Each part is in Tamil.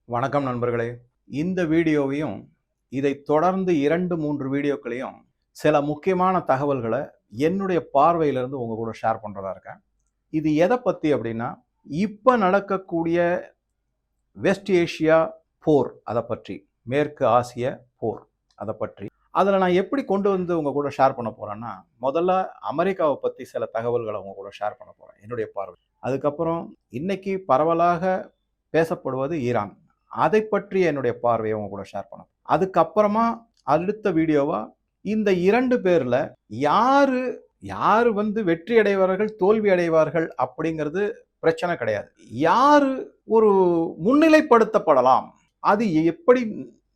வணக்கம் நண்பர்களே. இந்த வீடியோவையும் இதை தொடர்ந்து 2-3 வீடியோக்களையும் சில முக்கியமான தகவல்களை என்னுடைய பார்வையிலிருந்து உங்க கூட ஷேர் பண்றதா இருக்கேன். இது எதை பத்தி அப்படின்னா, இப்ப நடக்கக்கூடிய வெஸ்ட் ஏஷியா போர் அதை பற்றி, மேற்கு ஆசிய போர் அதை பற்றி. அதில் நான் எப்படி கொண்டு வந்து உங்க கூட ஷேர் பண்ண போறேன்னா, முதல்ல அமெரிக்காவை பற்றி சில தகவல்களை உங்க கூட ஷேர் பண்ண போறேன் என்னுடைய பார்வை. அதுக்கப்புறம் இன்னைக்கு பரவலாக பேசப்படுவது ஈரான், அதை பற்றி என்னுடைய பார்வையை உங்க கூட ஷேர் பண்ண. அதுக்கப்புறமா அடுத்த வீடியோவா இந்த 2 பேர்ல யாரு யாரு வெற்றி அடைவார்கள் தோல்வி அடைவார்கள் அப்படிங்கிறது பிரச்சனை கிடையாது. யாரு ஒரு முன்னிலைப்படுத்தப்படலாம், அது எப்படி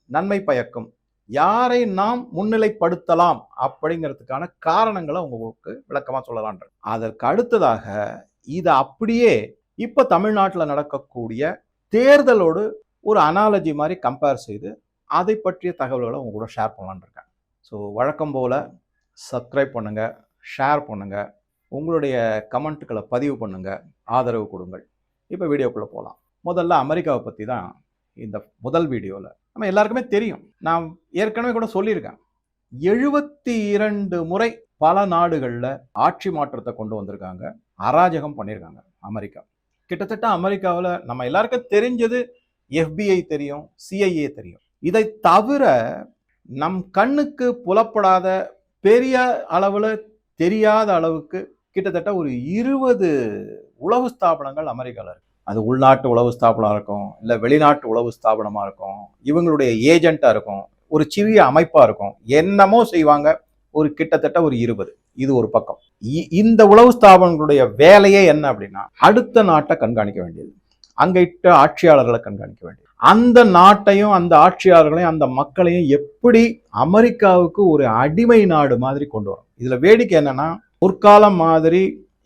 நன்மை பயக்கும், யாரை நாம் முன்னிலைப்படுத்தலாம் அப்படிங்கிறதுக்கான காரணங்களை உங்களுக்கு விளக்கமா சொல்லலாம். அதற்கு அடுத்ததாக இதை அப்படியே இப்ப தமிழ்நாட்டில் நடக்கக்கூடிய தேர்தலோடு ஒரு அனாலஜி மாதிரி கம்பேர் செய்து அதை பற்றிய தகவல்களை உங்க கூட ஷேர் பண்ணலான்னு இருக்கேன். ஸோ வழக்கம் போல் சப்ஸ்கிரைப் பண்ணுங்கள், ஷேர் பண்ணுங்கள், உங்களுடைய கமெண்ட்டுகளை பதிவு பண்ணுங்கள், ஆதரவு கொடுங்கள். இப்போ வீடியோக்குள்ளே போகலாம். முதல்ல அமெரிக்காவை பற்றி தான் இந்த முதல் வீடியோவில். நம்ம எல்லாருக்குமே தெரியும், நான் ஏற்கனவே கூட சொல்லியிருக்கேன், 72 முறை பல நாடுகளில் ஆட்சி மாற்றத்தை கொண்டு வந்திருக்காங்க, அராஜகம் பண்ணியிருக்காங்க அமெரிக்கா. கிட்டத்தட்ட அமெரிக்காவில் நம்ம எல்லாருக்கும் தெரிஞ்சது FBI தெரியும், CIA தெரியும். இதை தவிர நம் கண்ணுக்கு புலப்படாத பெரிய அளவில் தெரியாத அளவுக்கு கிட்டத்தட்ட ஒரு 20 உளவு ஸ்தாபனங்கள் அமெரிக்காவில் இருக்கு. அது உள்நாட்டு உளவு ஸ்தாபனம் இருக்கும், இல்லை வெளிநாட்டு உளவு ஸ்தாபனமாக இருக்கும், இவங்களுடைய ஏஜென்ட்டாக இருக்கும், ஒரு சிறிய அமைப்பாக இருக்கும், என்னமோ செய்வாங்க. ஒரு கிட்டத்தட்ட ஒரு 20. இது ஒரு பக்கம். இந்த உளவு ஸ்தாபனங்களுடைய வேலையே என்ன அப்படின்னா, அடுத்த நாட்டை கண்காணிக்க வேண்டியது, அங்கிட்ட ஆட்சியாளர்களை கண்காணிக்க வேண்டியது, அந்த நாட்டையும் அந்த ஆட்சியாளர்களையும் அந்த மக்களையும் எப்படி அமெரிக்காவுக்கு ஒரு அடிமை நாடு மாதிரி கொண்டு வரும். இதுல வேடிக்கை என்னன்னா, முற்காலம் மாதிரி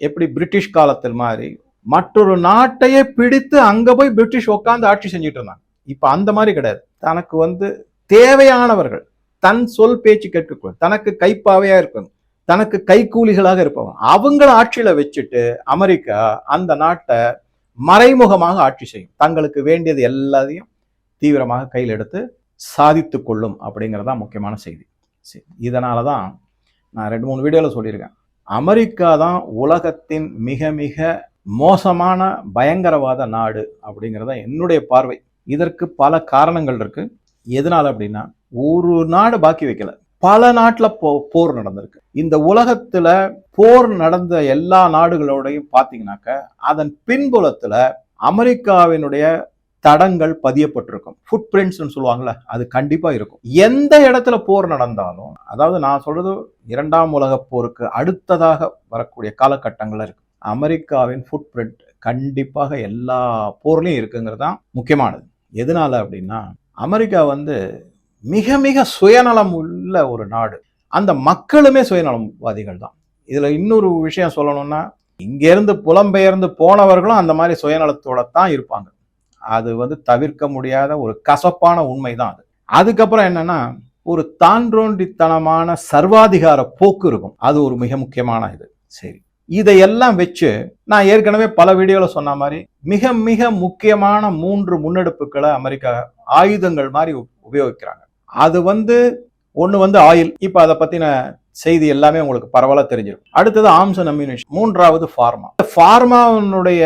எப்படி பிரிட்டிஷ் காலத்தில் மாதிரி மற்றொரு நாட்டையே பிடித்து அங்க போய் பிரிட்டிஷ் உட்காந்து ஆட்சி செஞ்சுட்டு இருந்தாங்க. இப்ப அந்த மாதிரி கிடையாது. தனக்கு தேவையானவர்கள், தன் சொல் பேச்சு கேட்க, தனக்கு கைப்பாவையா இருக்கணும், தனக்கு கைக்கூலிகளாக இருப்பவங்க, அவங்கள ஆட்சியில வச்சுட்டு அமெரிக்கா அந்த நாட்டை மறைமுகமாக ஆட்சி செய்யும். தங்களுக்கு வேண்டியது எல்லாத்தையும் தீவிரமாக கையில் எடுத்து சாதித்து கொள்ளும் அப்படிங்கிறதா முக்கியமான செய்தி. இதனால தான் நான் 2-3 வீடியோவில் சொல்லியிருக்கேன், அமெரிக்கா தான் உலகத்தின் மிக மிக மோசமான பயங்கரவாத நாடு அப்படிங்கிறத என்னுடைய பார்வை. இதற்கு பல காரணங்கள் இருக்கு. எதனால அப்படின்னா, ஒரு நாடு பாக்கி வைக்கல, பல நாட்டுல போர் நடந்திருக்கு. இந்த உலகத்துல போர் நடந்த எல்லா நாடுகளோடையும் பாத்தீங்கன்னாக்க அதன் பின்புலத்துல அமெரிக்காவினுடைய தடங்கள் பதியப்பட்டிருக்கும். ஃபுட் பிரிண்ட்ஸ்னு சொல்லுவாங்கல்ல, அது கண்டிப்பா இருக்கும். எந்த இடத்துல போர் நடந்தாலும், அதாவது நான் சொல்றது 2ஆம் உலக போருக்கு அடுத்ததாக வரக்கூடிய காலகட்டங்கள்ல இருக்கு, அமெரிக்காவின் ஃபுட் பிரிண்ட் கண்டிப்பாக எல்லா போர்லையும் இருக்குங்கிறது தான் முக்கியமானது. எதனால அப்படின்னா, அமெரிக்கா மிக மிக சுயநலம் உள்ள ஒரு நாடு, அந்த மக்களுமே சுயநலவாதிகள் தான். இதுல இன்னொரு விஷயம் சொல்லணும்னா, இங்கிருந்து புலம்பெயர்ந்து போனவர்களும் அந்த மாதிரி சுயநலத்தோட தான் இருப்பாங்க. அது தவிர்க்க முடியாத ஒரு கசப்பான உண்மைதான் அது. அதுக்கப்புறம் என்னன்னா, ஒரு தான்றோண்டித்தனமான சர்வாதிகார போக்கு இருக்கும். அது ஒரு மிக முக்கியமான இது. சரி, இதையெல்லாம் வச்சு நான் ஏற்கனவே பல வீடியோல சொன்ன மாதிரி மிக மிக முக்கியமான 3 முன்னெடுப்புகளை அமெரிக்கா ஆயுதங்கள் மாதிரி உபயோகிக்கிறாங்க. அது ஒண்ணு ஆயில். இப்ப அதை பத்தின செய்தி எல்லாமே உங்களுக்கு பரவலா தெரிஞ்சிருக்கும். அடுத்தது ஆர்ம்ஸ் அண்ட் அம்யூனிஷன். 3வது ஃபார்மா. ஃபார்மாவுடைய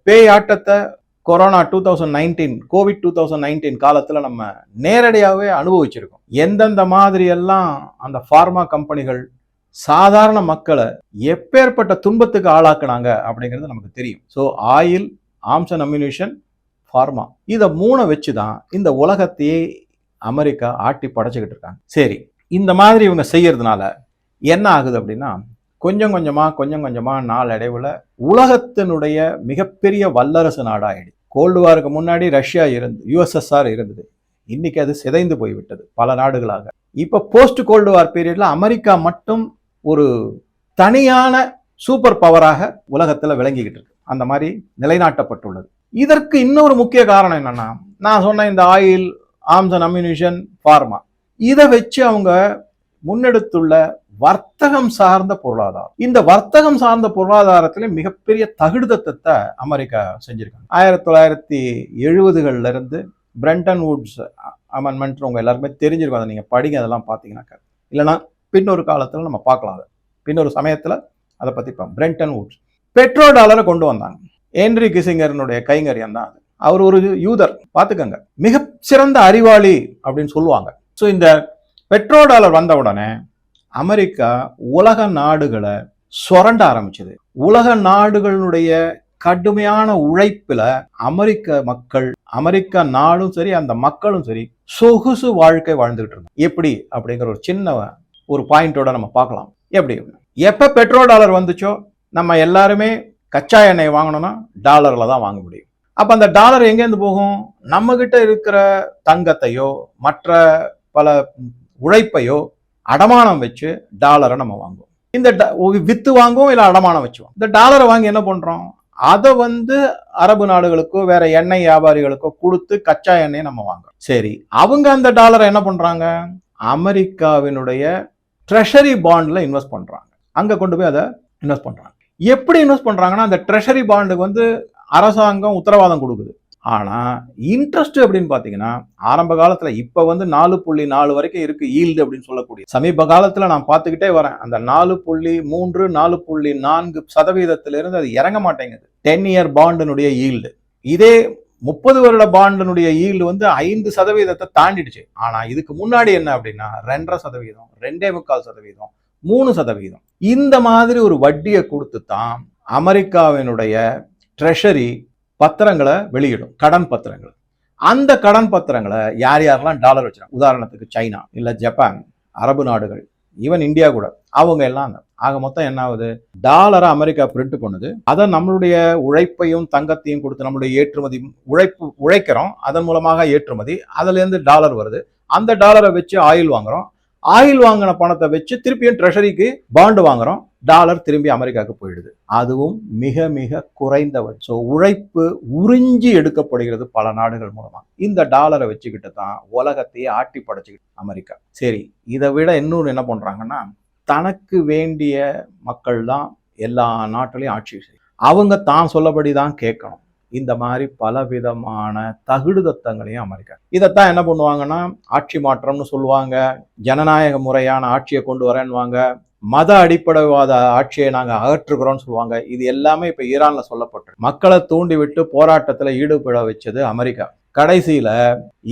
பேய் ஆட்டத்தை கொரோனா 2019 கோவிட் 2019 காலத்துல நம்ம நேரடியாகவே அனுபவிச்சிருக்கோம். எந்தெந்த மாதிரி எல்லாம் அந்த ஃபார்மா கம்பெனிகள் சாதாரண மக்களை எப்பேற்பட்ட துன்பத்துக்கு ஆளாக்குனாங்க அப்படிங்கிறது நமக்கு தெரியும். So oil, arms and ammunition, pharma, இதை 3 வச்சுதான் இந்த உலகத்தையே அமெரிக்கா ஆட்டி படைச்சுக்கிட்டு இருக்காங்க. சரி, இந்த மாதிரி இவங்க செய்யறதுனால என்ன ஆகுது அப்படின்னா, கொஞ்சம் கொஞ்சமா நாளடைவுல உலகத்தினுடைய மிகப்பெரிய வல்லரசு நாடாயிடுச்சு. கோல்டு வாருக்கு முன்னாடி ரஷ்யா USSR இருந்தது. இன்னைக்கு அது சிதைந்து போய்விட்டது பல நாடுகளாக. இப்ப போஸ்ட் கோல்டு வார் பீரியட்ல அமெரிக்கா மட்டும் ஒரு தனியான சூப்பர் பவராக உலகத்துல விளங்கிக்கிட்டு இருக்கு. அந்த மாதிரி நிலைநாட்டப்பட்டுள்ளது. இதற்கு இன்னொரு முக்கிய காரணம் என்னன்னா, நான் சொன்ன இந்த oil, arms and ammunition, pharma, இதை வச்சு அவங்க முன்னெடுத்துள்ள வர்த்தகம் சார்ந்த பொருளாதாரம். இந்த வர்த்தகம் சார்ந்த பொருளாதாரத்திலே மிகப்பெரிய தகுடுதத்தை அமெரிக்கா செஞ்சிருக்காங்க. 1970களிலிருந்து பிரெண்டன் வுட்ஸ் அமெண்ட்மெண்ட் உங்கள் எல்லாருக்குமே தெரிஞ்சிருக்கும். அதை நீங்கள் படிங்க, அதெல்லாம் பார்த்தீங்கன்னாக்கா. இல்லைனா பின்னொரு காலத்தில் நம்ம பார்க்கலாம். அதை பின்னொரு சமயத்தில் அதை பற்றி பிரெண்டன் வுட்ஸ் பெட்ரோ டாலரை கொண்டு வந்தாங்க. ஹென்றி கிசிங்கர்னுடைய கைங்கரியம் தான் அது. அவர் ஒரு யூதர், பார்த்துக்கங்க, மிக சிறந்த அறிவாளி அப்படின்னு சொல்லுவாங்க. ஸோ இந்த பெட்ரோ டாலர் வந்த உடனே அமெரிக்கா உலக நாடுகளை சுரண்ட ஆரம்பிச்சது. உலக நாடுகளுடைய கடுமையான உழைப்புல அமெரிக்க மக்கள், அமெரிக்கா நாடும் சரி, அந்த மக்களும் சரி, சொகுசு வாழ்க்கை வாழ்ந்துகிட்டு இருந்தாங்க. எப்படி அப்படிங்கிற ஒரு சின்ன ஒரு பாயிண்டோட நம்ம பார்க்கலாம். எப்படி எப்ப பெட்ரோல் டாலர் வந்துச்சோ நம்ம எல்லாருமே கச்சா எண்ணெய் வாங்கணும்னா டாலர்ல தான் வாங்க முடியும். அப்ப அந்த டாலர் எங்கேருந்து போகும்? நம்ம கிட்ட இருக்கிற தங்கத்தையோ மற்ற பல உழைப்பையோ அடமானம் வச்சு டாலரை நம்ம வாங்குவோம். இந்த வித்து வாங்குவோம், இல்ல அடமானம் வச்சுவோம். இந்த டாலரை வாங்கி என்ன பண்றோம்? அதை அரபு நாடுகளுக்கோ வேற எண்ணெய் வியாபாரிகளுக்கோ கொடுத்து கச்சா எண்ணெயை நம்ம வாங்குறோம். சரி, அவங்க அந்த டாலரை என்ன பண்றாங்க? அமெரிக்காவினுடைய ட்ரெஷரி பாண்ட்ல இன்வெஸ்ட் பண்றாங்க. அங்க கொண்டு போய் அதை இன்வெஸ்ட் பண்றாங்க. எப்படி இன்வெஸ்ட் பண்றாங்கன்னா, அந்த ட்ரெஷரி பாண்டுக்கு அரசாங்கம் உத்தரவாதம் கொடுக்குது. ஆனா இன்ட்ரெஸ்ட் அப்படின்னு பாத்தீங்கன்னா ஆரம்ப காலத்துல இப்ப 4.4 வரைக்கும் இருக்கு ஈல்டு அப்படின்னு சொல்லக்கூடிய. சமீப காலத்துல நான் பார்த்துக்கிட்டே வரேன், அந்த 4.3 4.4% அது இறங்க மாட்டேங்குது. 10 இயர் பாண்டினுடைய ஈல்டு. இதே 30 வருட பாண்டினுடைய ஈல்டு 5% தாண்டிடுச்சு. ஆனா இதுக்கு முன்னாடி என்ன அப்படின்னா 2.5%, 2.25%, 3%. இந்த மாதிரி ஒரு வட்டியை கொடுத்து தான் அமெரிக்காவினுடைய ட்ரெஷரி பத்திரங்களை வெளியிடும், கடன் பத்திரங்கள். அந்த கடன் பத்திரங்களை யார் யாரெல்லாம் டாலர் வச்சிருக்காங்க, உதாரணத்துக்கு சைனா, இல்ல ஜப்பான், அரபு நாடுகள், ஈவன் இந்தியா கூட, அவங்க எல்லாம் ஆக மொத்தம் என்ன ஆகுது? டாலரை அமெரிக்கா பிரிண்ட் பண்ணுது. அதை நம்மளுடைய உழைப்பையும் தங்கத்தையும் கொடுத்து நம்மளுடைய ஏற்றுமதி உழைக்கிறோம், அதன் மூலமாக ஏற்றுமதி, அதுல இருந்து டாலர் வருது. அந்த டாலரை வச்சு ஆயில் வாங்குறோம், ஆயில் வாங்கின பணத்தை வச்சு திருப்பியும் ட்ரெஷரிக்கு பாண்டு வாங்குறோம், டாலர் திரும்பி அமெரிக்காவுக்கு போயிடுது. அதுவும் மிக மிக குறைந்தவன். ஸோ உழைப்பு உறிஞ்சி எடுக்கப்படுகிறது பல நாடுகள் மூலமா. இந்த டாலரை வச்சுக்கிட்டு தான் உலகத்தையே ஆட்டி படைச்சுக்கிட்டு அமெரிக்கா. சரி, இதை விட இன்னொன்று என்ன பண்றாங்கன்னா, தனக்கு வேண்டிய மக்கள் தான் எல்லா நாட்டிலையும் ஆட்சி செய்யும், அவங்க தான் சொல்லபடி தான் கேட்கணும். இந்த மாதிரி பலவிதமான தகுடுதத்தங்களையும் அமெரிக்கா. இதைத்தான் என்ன பண்ணுவாங்கன்னா ஆட்சி மாற்றம்னு சொல்லுவாங்க, ஜனநாயக முறையான ஆட்சியை கொண்டு வரேன்னுவாங்க, மத அடிப்படைவாத ஆட்சியை நாங்கள் அகற்றுக்கிறோம்னு சொல்லுவாங்க. இது எல்லாமே இப்போ ஈரான்ல சொல்லப்பட்டு மக்களை தூண்டி விட்டு போராட்டத்தில் ஈடுபட வச்சது அமெரிக்கா. கடைசியில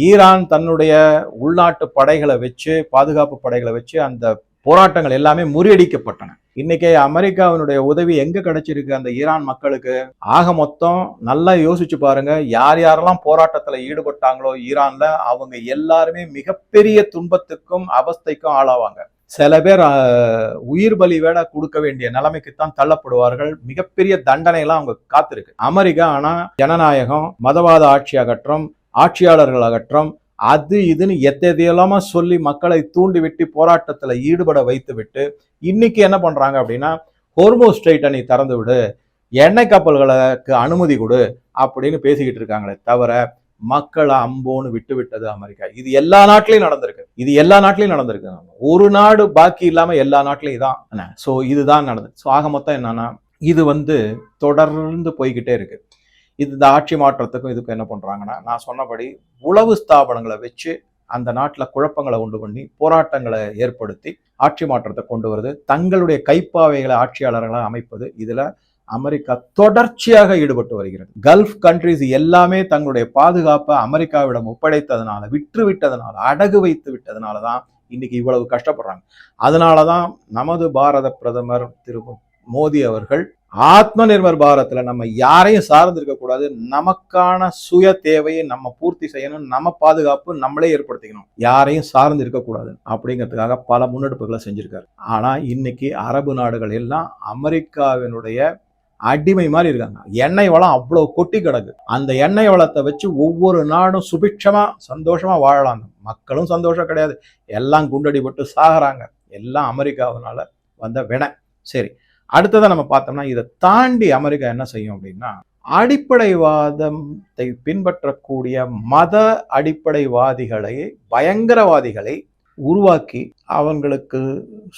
ஈரான் தன்னுடைய உள்நாட்டு படைகளை வச்சு, பாதுகாப்பு படைகளை வச்சு அந்த போராட்டங்கள் எல்லாமே முறியடிக்கப்பட்டன. இன்னைக்கு அமெரிக்காவினுடைய உதவி எங்க கிடைச்சிருக்கு அந்த ஈரான் மக்களுக்கு? ஆக மொத்தம் நல்லா யோசிச்சு பாருங்க, யார் யாரெல்லாம் போராட்டத்துல ஈடுபட்டாங்களோ ஈரான்ல, அவங்க எல்லாருமே மிகப்பெரிய துன்பத்துக்கும் அவஸ்தைக்கும் ஆளாவாங்க. சில பேர் உயிர் பலி வேட கொடுக்க வேண்டிய நிலைமைக்குத்தான் தள்ளப்படுவார்கள். மிகப்பெரிய தண்டனை எல்லாம் அவங்க காத்திருக்கு அமெரிக்கா. ஆனா ஜனநாயகம், மதவாத ஆட்சி அகற்றம், ஆட்சியாளர்கள் அகற்றம், அது இதுன்னு எத்தையெல்லாம சொல்லி மக்களை தூண்டி விட்டு போராட்டத்துல ஈடுபட வைத்து விட்டு இன்னைக்கு என்ன பண்றாங்க அப்படின்னா, ஹோர்முஸ் ஸ்ட்ரெயிட்டை நீ திறந்து விடு, எண்ணெய் கப்பல்களுக்கு அனுமதி கொடு அப்படின்னு பேசிக்கிட்டு இருக்காங்களே தவிர மக்களை அம்போன்னு விட்டு விட்டது அமெரிக்கா. இது எல்லா நாட்டிலையும் நடந்திருக்கு. ஒரு நாடு பாக்கி இல்லாம எல்லா நாட்டிலையும் தான். சோ இதுதான் நடந்தது. ஸோ ஆக மொத்தம் என்னன்னா, இது தொடர்ந்து போய்கிட்டே இருக்கு. இந்த ஆட்சி மாற்றத்துக்கும் இதுக்கும் என்ன பண்றாங்கன்னா, நான் சொன்னபடி உளவு ஸ்தாபனங்களை வச்சு அந்த நாட்டில் குழப்பங்களை உண்டு பண்ணி போராட்டங்களை ஏற்படுத்தி ஆட்சி மாற்றத்தை கொண்டு வருது. தங்களுடைய கைப்பாவைகளை ஆட்சியாளர்களை அமைப்பது, இதுல அமெரிக்கா தொடர்ச்சியாக ஈடுபட்டு வருகிறது. கல்ஃப் கண்ட்ரிஸ் எல்லாமே தங்களுடைய பாதுகாப்பை அமெரிக்காவிடம் ஒப்படைத்ததுனால, விற்று விட்டதுனால, அடகு வைத்து விட்டதுனால தான் இன்னைக்கு இவ்வளவு கஷ்டப்படுறாங்க. அதனாலதான் நமது பாரத பிரதமர் திரு மோடி அவர்கள் ஆத்ம நிர்பர் பாரத்ல நம்ம யாரையும் சார்ந்து இருக்க கூடாது, நமக்கான சுய தேவையை நம்ம பூர்த்தி செய்யணும், நம்ம பாதுகாப்பு நம்மளே ஏற்படுத்திக்கணும், யாரையும் சார்ந்து இருக்கக்கூடாது அப்படிங்கிறதுக்காக பல முன்னெடுப்புகளை செஞ்சிருக்காரு. ஆனா இன்னைக்கு அரபு நாடுகள் எல்லாம் அமெரிக்காவினுடைய அடிமை மாதிரி இருக்காங்க. எண்ணெய் வளம் அவ்வளவு கொட்டி கிடக்கு. அந்த எண்ணெய் வளத்தை வச்சு ஒவ்வொரு நாடும் சுபிட்சமா சந்தோஷமா வாழலாம். மக்களும் சந்தோஷம் கிடையாது, எல்லாம் குண்டடிபட்டு சாகுறாங்க. எல்லாம் அமெரிக்காவினால வந்த வினை. சரி, அடுத்ததை நம்ம பார்த்தோம்னா, இதை தாண்டி அமெரிக்கா என்ன செய்யும் அப்படின்னா, அடிப்படைவாதத்தை பின்பற்றக்கூடிய மத அடிப்படைவாதிகளை, பயங்கரவாதிகளை உருவாக்கி அவங்களுக்கு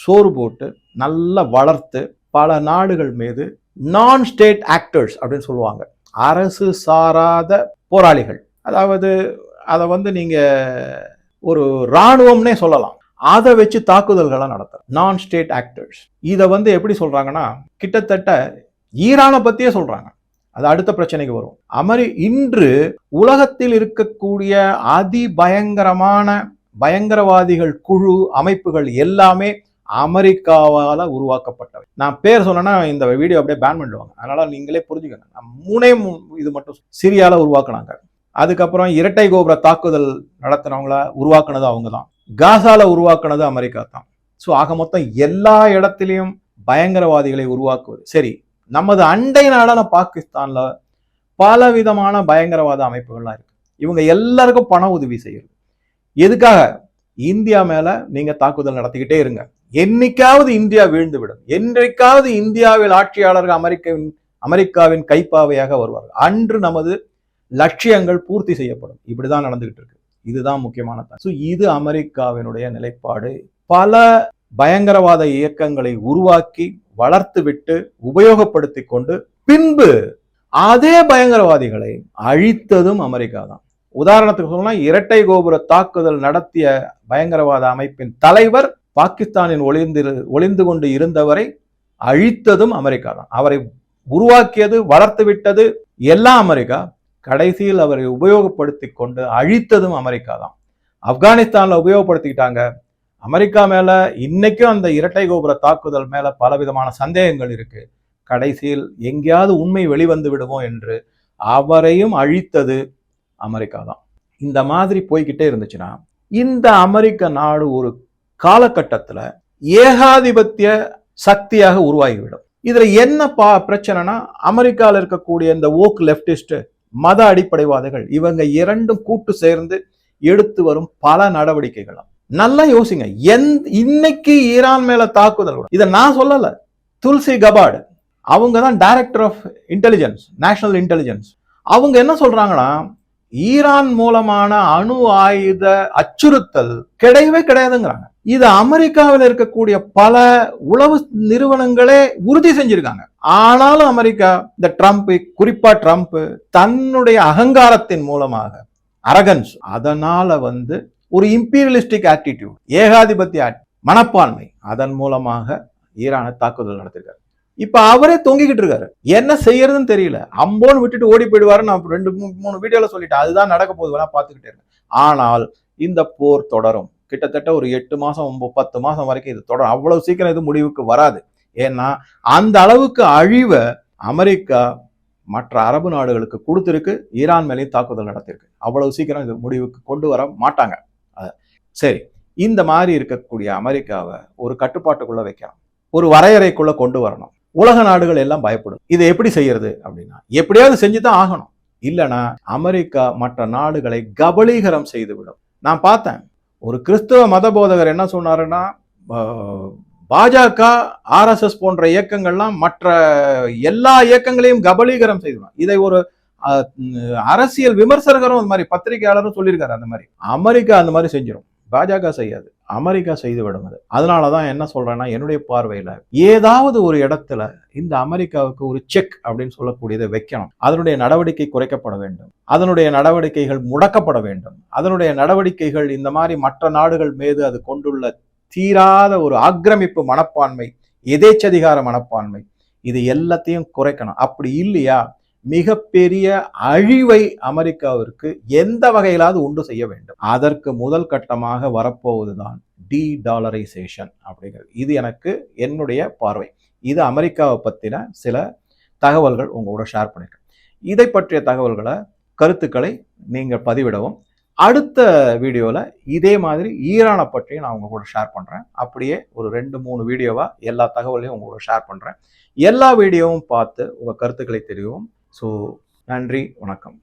சோறு போட்டு நல்லா வளர்த்து பல நாடுகள் மீது நான் ஸ்டேட் ஆக்டர்ஸ் அப்படின்னு சொல்லுவாங்க, அரசு சாராத போராளிகள், அதாவது அதை வந்து நீங்க ஒரு இராணுவம்னே சொல்லலாம். அதை வச்சு தாக்குதல்களை நடத்தும் நான் ஸ்டேட் ஆக்டர்ஸ். இதை வந்து எப்படி சொல்றாங்கன்னா, கிட்டத்தட்ட ஈரானை பத்தியே சொல்றாங்க. அது அடுத்த பிரச்சனைக்கு வரும். இன்று உலகத்தில் இருக்கக்கூடிய அதிபயங்கரமான பயங்கரவாதிகள் குழு அமைப்புகள் எல்லாமே அமெரிக்காவால உருவாக்கப்பட்டவை. நான் பேர் சொன்னா இந்த வீடியோ அப்படியே பேன் பண்ணிடுவாங்க. அதனால நீங்களே புரிஞ்சுக்கணும். இது மட்டும் சிரியால உருவாக்குனாங்க. அதுக்கப்புறம் இரட்டை கோபுர தாக்குதல் நடத்தினவங்கள உருவாக்குனது அவங்க தான். காசால உருவாக்குனது அமெரிக்கா தான். ஸோ ஆக மொத்தம் எல்லா இடத்திலையும் பயங்கரவாதிகளை உருவாக்குவது. சரி, நமது அண்டை நாடான பாகிஸ்தான்ல பல விதமான பயங்கரவாத அமைப்புகள்லாம் இருக்கு. இவங்க எல்லாருக்கும் பண உதவி செய்யுது. எதுக்காக? இந்தியா மேல நீங்க தாக்குதல் நடத்திக்கிட்டே இருங்க. என்னைக்காவது இந்தியா வீழ்ந்து விடும். என்றைக்காவது இந்தியாவில் ஆட்சியாளர்கள் அமெரிக்காவின் கைப்பாவையாக வருவார்கள். அன்று நமது லட்சியங்கள் பூர்த்தி செய்யப்படும். இப்படிதான் நடந்துகிட்டு இருக்கு. இதுதான் முக்கியமான. இது அமெரிக்காவினுடைய நிலைப்பாடு. பல பயங்கரவாத இயக்கங்களை உருவாக்கி வளர்த்து விட்டு உபயோகப்படுத்தி கொண்டு பின்பு அதே பயங்கரவாதிகளை அழித்ததும் அமெரிக்கா தான். உதாரணத்துக்கு சொல்லலாம், இரட்டை கோபுர தாக்குதல் நடத்திய பயங்கரவாத அமைப்பின் தலைவர் பாகிஸ்தானில் ஒளிந்து கொண்டு இருந்தவரை அழித்ததும் அமெரிக்கா தான். அவரை உருவாக்கியது, வளர்த்து விட்டது எல்லாம் அமெரிக்கா. கடைசியில் அவரை உபயோகப்படுத்தி கொண்டு அழித்ததும் அமெரிக்கா தான். ஆப்கானிஸ்தான்ல உபயோகப்படுத்திக்கிட்டாங்க. அமெரிக்கா மேல இன்னைக்கும் அந்த இரட்டை கோபுர தாக்குதல் மேல பலவிதமான சந்தேகங்கள் இருக்கு. கடைசியில் எங்கேயாவது உண்மை வெளிவந்து விடுமோ என்று அவரையும் அழித்தது அமெரிக்கா தான். இந்த மாதிரி போய்கிட்டே இருந்துச்சுன்னா இந்த அமெரிக்க நாடு ஒரு காலகட்டத்துல ஏகாதிபத்திய சக்தியாக உருவாகிவிடும். இதுல என்ன பிரச்சனைனா, அமெரிக்காவில் இருக்கக்கூடிய இந்த ஓக் லெப்டிஸ்ட் மத அடிப்படைவாதிகள் இவங்க இரண்டும் கூட்டு சேர்ந்து எடுத்து வரும் பல நடவடிக்கைகள் நல்லா யோசிங்க. இன்னைக்கு ஈரான் மேல தாக்குதல், இதை நான் சொல்லல, துல்சி கபாட் அவங்க தான் director of intelligence, national intelligence. அவங்க என்ன சொல்றாங்கன்னா, ஈரான் மூலமான அணு ஆயுத அச்சுறுத்தல் கிடையவே கிடையாதுங்கிறாங்க. இது அமெரிக்காவில் இருக்கக்கூடிய பல உளவு நிறுவனங்களே உறுதி செஞ்சிருக்காங்க. ஆனாலும் அமெரிக்கா, இந்த ட்ரம்ப், குறிப்பா ட்ரம்ப் தன்னுடைய அகங்காரத்தின் மூலமாக, அரகன்ஸ், அதனால வந்து ஒரு இம்பீரியலிஸ்டிக் ஆட்டிடியூட், ஏகாதிபத்திய மனப்பான்மை, அதன் மூலமாக ஈரானை தாக்குதல் நடத்திருக்காரு. இப்ப அவரே தொங்கிக்கிட்டு இருக்காரு. என்ன செய்யறதுன்னு தெரியல. அம்போன்னு விட்டுட்டு ஓடி போயிடுவாரு. நான் 2-3 வீடியோல சொல்லிட்டேன். அதுதான் நடக்க போகுது, வேணா பார்த்துக்கிட்டே இருக்கேன். ஆனால் இந்த போர் தொடரும். கிட்டத்தட்ட ஒரு 8 மாசம் 10 மாசம் வரைக்கும் இது தொடரும். அவ்வளவு சீக்கிரம் இது முடிவுக்கு வராது. ஏன்னா அந்த அளவுக்கு அழிவை அமெரிக்கா மற்ற அரபு நாடுகளுக்கு கொடுத்திருக்கு. ஈரான் மேலேயும் தாக்குதல் நடத்திருக்கு. அவ்வளவு சீக்கிரம் இது முடிவுக்கு கொண்டு வர மாட்டாங்க. சரி, இந்த மாதிரி இருக்கக்கூடிய அமெரிக்காவை ஒரு கட்டுப்பாட்டுக்குள்ள வைக்கணும், ஒரு வரையறைக்குள்ள கொண்டு வரணும். உலக நாடுகள் எல்லாம் பயப்படும். இதை எப்படி செய்யறது அப்படின்னா, எப்படியாவது செஞ்சுதான் ஆகணும். இல்லைன்னா அமெரிக்கா மற்ற நாடுகளை கபலீகரம் செய்துவிடும். நான் பார்த்தேன், ஒரு கிறிஸ்தவ மத போதகர் என்ன சொன்னாருன்னா, பாஜக, RSS போன்ற இயக்கங்கள்லாம் மற்ற எல்லா இயக்கங்களையும் கபலீகரம் செய்துடும். இதை ஒரு அரசியல் விமர்சகரும் அந்த மாதிரி பத்திரிகையாளரும் சொல்லியிருக்காரு. அந்த மாதிரி அமெரிக்கா அந்த மாதிரி செஞ்சிடும். பாஜக செய்யாது, அமெரிக்கா செய்து விடும். அதனாலதான் என்ன சொல்றேன்னா, என்னுடைய பார்வையில ஏதாவது ஒரு இடத்துல இந்த அமெரிக்காவுக்கு ஒரு செக் அப்படின்னு சொல்லக்கூடியதை வைக்கணும். அதனுடைய நடவடிக்கை குறைக்கப்பட வேண்டும், அதனுடைய நடவடிக்கைகள் முடக்கப்பட வேண்டும், அதனுடைய நடவடிக்கைகள் இந்த மாதிரி மற்ற நாடுகள் மீது அது கொண்டுள்ள தீராத ஒரு ஆக்கிரமிப்பு மனப்பான்மை, எதேச்சதிகார மனப்பான்மை, இது எல்லாத்தையும் குறைக்கணும். அப்படி இல்லையா மிகப்பெரிய அழிவை அமெரிக்காவிற்கு எந்த வகையிலாவது உண்டு செய்ய வேண்டும். அதற்கு முதல் கட்டமாக வரப்போவதுதான் டி-டாலரைசேஷன் அப்படிங்கிறது. இது எனக்கு என்னுடைய பார்வை. இது அமெரிக்காவை பற்றின சில தகவல்கள் உங்களோட ஷேர் பண்ணியிருக்கேன். இதை பற்றிய தகவல்களை, கருத்துக்களை நீங்கள் பதிவிடவும். அடுத்த வீடியோவில் இதே மாதிரி ஈரானை பற்றி நான் உங்க கூட ஷேர் பண்ணுறேன். அப்படியே ஒரு 2-3 வீடியோவா எல்லா தகவலையும் உங்களோட ஷேர் பண்ணுறேன். எல்லா வீடியோவும் பார்த்து உங்கள் கருத்துக்களை தெரியும். ஸோ நன்றி, வணக்கம்.